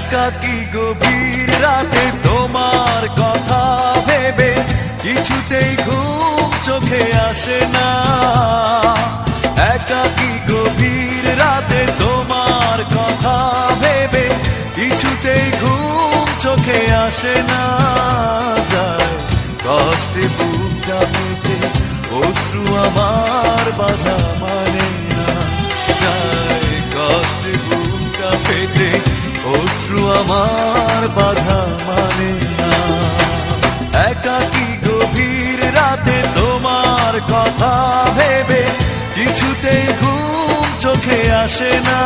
একাকী গভীর রাতে তোমার কথা ভেবে কিছুতেই ঘুম চোখে আসে না। একাকী গভীর রাতে তোমার কথা ভেবে কিছুতেই ঘুম চোখে আসে না। যায় কষ্টে বুকটা ফেটে অশ্রু আমার বাধা মানে না। যায় কষ্টে বুকটা ফেটে অশ্রু আমার বাধা মানে না। একাকী গভীর রাতে তোমার কথা ভেবে কিছুতেই ঘুম চোখে আসে না।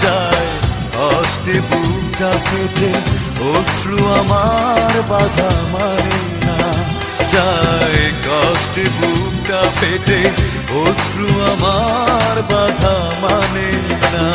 যায় কষ্টে বুকটা ফেটে অশ্রু আমার বাধা মানে না। যায় কষ্টে বুকটা ফেটে অশ্রু আমার বাধা মানে না।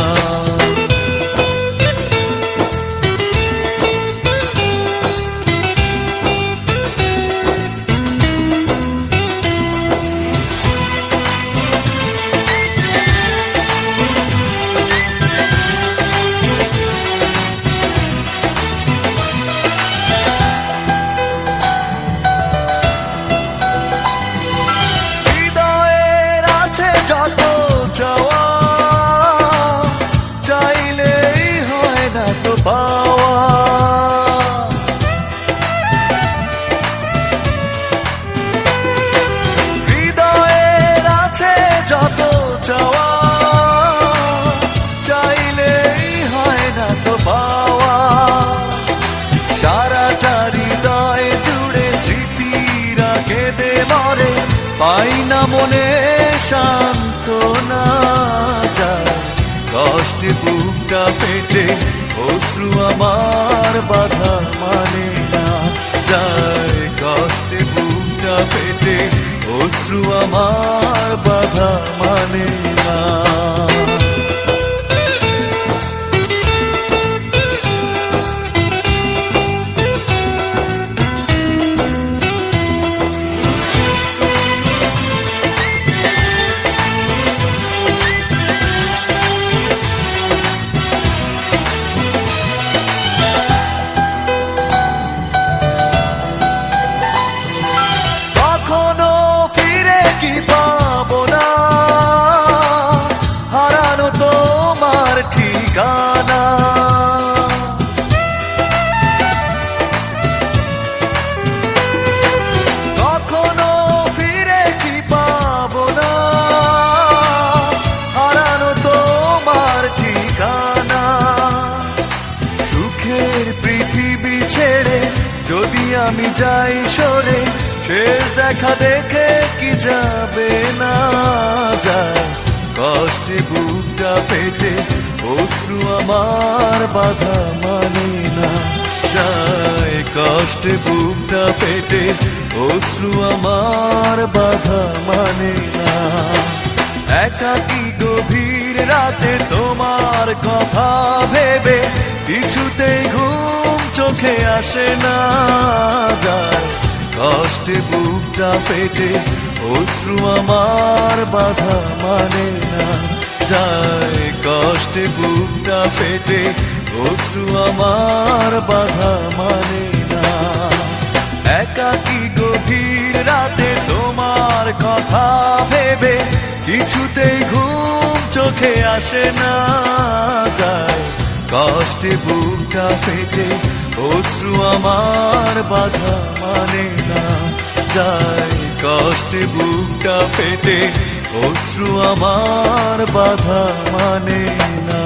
হৃদয়ের আছে যত চাওয়া, চাইলেই হয় না তো পাওয়া। সারাটা হৃদয় জুড়ে স্মৃতিরা কেঁদে মরে, পাই না মনে সান্ত্বনা। যায় কষ্টে বুকটা ফেটে অশ্রু আমার বাধা মানে না। যায় কষ্টে বুকটা ফেটে অশ্রু আমার বাধা মানে না। ঠিকানা কখনো ফিরে কি পাবো না, হারানো তোমার ঠিকানা। সুখের পৃথিবী ছেড়ে যদি আমি যাই সরে, শেষ দেখা দেখে কি যাবে না। যায় কষ্টে বুকটা ফেটে অশ্রু আমার বাধা মানে না। যায় কষ্টে বুকটা ফেটে অশ্রু আমার বাধা মানে না। একাকী গভীর রাতে তোমার কথা ভেবে কিছুতেই ঘুম চোখে আসে না। যায় কষ্টে বুকটা ফেটে অশ্রু আমার বাধা মানে না। যায় কষ্টে বুকটা ফেটে অশ্রু আমার বাধা মানে না। একাকী গভীর রাতে তোমার কথা ভেবে কিছুতেই ঘুম চোখে আসে না। যায় কষ্টে বুকটা ফেটে অশ্রু আমার বাধা মানে না। যায় কষ্টে বুকটা ফেটে অশ্রু আমার বাধা মানে না।